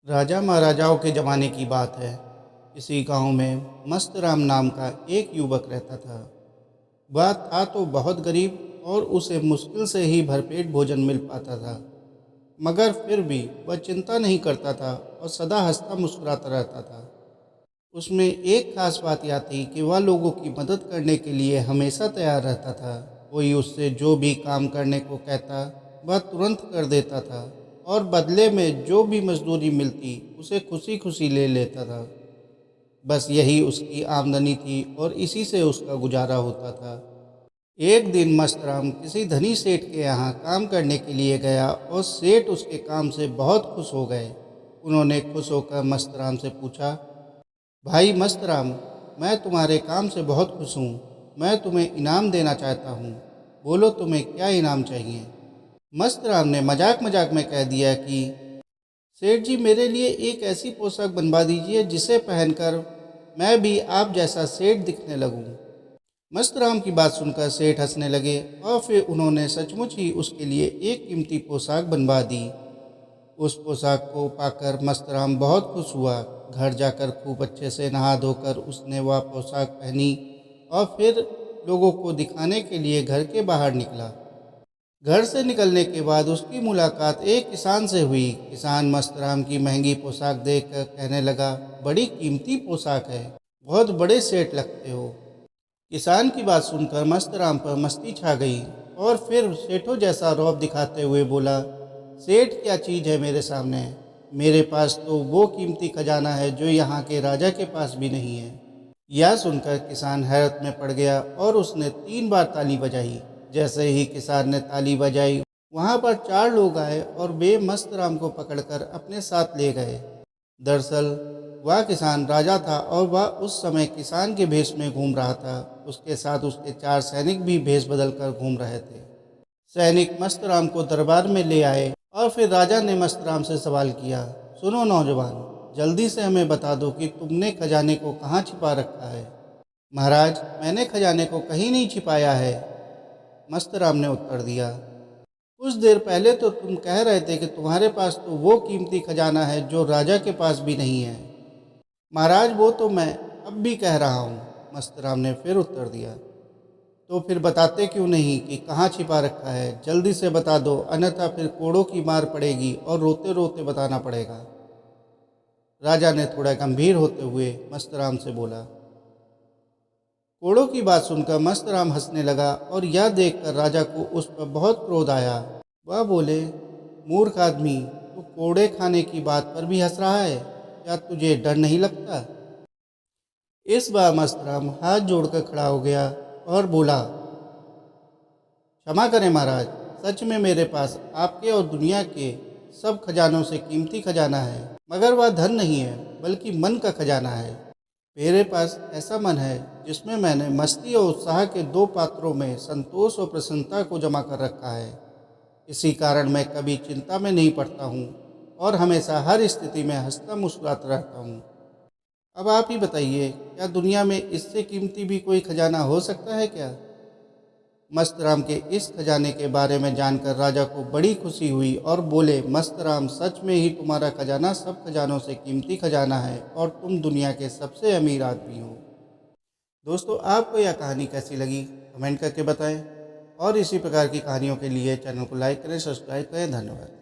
राजा महाराजाओं के ज़माने की बात है। किसी गांव में मस्त राम नाम का एक युवक रहता था। वह था तो बहुत गरीब और उसे मुश्किल से ही भरपेट भोजन मिल पाता था। मगर फिर भी वह चिंता नहीं करता था और सदा हंसता मुस्कुराता रहता था। उसमें एक खास बात यह थी कि वह लोगों की मदद करने के लिए हमेशा तैयार रहता था। कोई उससे जो भी काम करने को कहता वह तुरंत कर देता था और बदले में जो भी मजदूरी मिलती उसे खुशी खुशी ले लेता था। बस यही उसकी आमदनी थी और इसी से उसका गुजारा होता था। एक दिन मस्तराम किसी धनी सेठ के यहाँ काम करने के लिए गया और सेठ उसके काम से बहुत खुश हो गए। उन्होंने खुश होकर मस्तराम से पूछा, भाई मस्तराम, मैं तुम्हारे काम से बहुत खुश हूँ। मैं तुम्हें इनाम देना चाहता हूँ। बोलो तुम्हें क्या इनाम चाहिए। मस्तराम ने मजाक मजाक में कह दिया कि सेठ जी, मेरे लिए एक ऐसी पोशाक बनवा दीजिए जिसे पहनकर मैं भी आप जैसा सेठ दिखने लगूं। मस्तराम की बात सुनकर सेठ हंसने लगे और फिर उन्होंने सचमुच ही उसके लिए एक कीमती पोशाक बनवा दी। उस पोशाक को पाकर मस्तराम बहुत खुश हुआ। घर जाकर खूब अच्छे से नहा धोकर उसने वह पोशाक पहनी और फिर लोगों को दिखाने के लिए घर के बाहर निकला। घर से निकलने के बाद उसकी मुलाकात एक किसान से हुई। किसान मस्तराम की महंगी पोशाक देखकर कहने लगा, बड़ी कीमती पोशाक है, बहुत बड़े सेठ लगते हो। किसान की बात सुनकर मस्तराम पर मस्ती छा गई और फिर सेठों जैसा रौब दिखाते हुए बोला, सेठ क्या चीज़ है मेरे सामने। मेरे पास तो वो कीमती खजाना है जो यहाँ के राजा के पास भी नहीं है। यह सुनकर किसान हैरत में पड़ गया और उसने 3 बार ताली बजाई। जैसे ही किसान ने ताली बजाई, वहाँ पर 4 लोग आए और वे मस्तराम को पकड़कर अपने साथ ले गए। दरअसल वह किसान राजा था और वह उस समय किसान के भेष में घूम रहा था। उसके साथ उसके 4 सैनिक भी भेष बदल कर घूम रहे थे। सैनिक मस्तराम को दरबार में ले आए और फिर राजा ने मस्तराम से सवाल किया, सुनो नौजवान, जल्दी से हमें बता दो कि तुमने खजाने को कहाँ छिपा रखा है। महाराज, मैंने खजाने को कहीं नहीं छिपाया है, मस्तराम ने उत्तर दिया। कुछ देर पहले तो तुम कह रहे थे कि तुम्हारे पास तो वो कीमती खजाना है जो राजा के पास भी नहीं है। महाराज, वो तो मैं अब भी कह रहा हूँ, मस्तराम ने फिर उत्तर दिया। तो फिर बताते क्यों नहीं कि कहाँ छिपा रखा है। जल्दी से बता दो, अन्यथा फिर कोड़ों की मार पड़ेगी और रोते रोते बताना पड़ेगा। राजा ने थोड़ा गंभीर होते हुए मस्तराम से बोला। कोड़ों की बात सुनकर मस्तराम हंसने लगा और यह देखकर राजा को उस पर बहुत क्रोध आया। वह बोले, मूर्ख आदमी, तू कोड़े खाने की बात पर भी हंस रहा है। क्या तुझे डर नहीं लगता। इस बार मस्तराम हाथ जोड़कर खड़ा हो गया और बोला, क्षमा करें महाराज, सच में मेरे पास आपके और दुनिया के सब खजानों से कीमती खजाना है, मगर वह धन नहीं है बल्कि मन का खजाना है। मेरे पास ऐसा मन है जिसमें मैंने मस्ती और उत्साह के 2 पात्रों में संतोष और प्रसन्नता को जमा कर रखा है। इसी कारण मैं कभी चिंता में नहीं पड़ता हूँ और हमेशा हर स्थिति में हंसता मुस्कुराता रहता हूँ। अब आप ही बताइए, क्या दुनिया में इससे कीमती भी कोई खजाना हो सकता है क्या। मस्तराम के इस खजाने के बारे में जानकर राजा को बड़ी खुशी हुई और बोले, मस्तराम, सच में ही तुम्हारा खजाना सब खजानों से कीमती खजाना है और तुम दुनिया के सबसे अमीर आदमी हो। दोस्तों, आपको यह कहानी कैसी लगी कमेंट करके बताएं और इसी प्रकार की कहानियों के लिए चैनल को लाइक करें, सब्सक्राइब करें। धन्यवाद।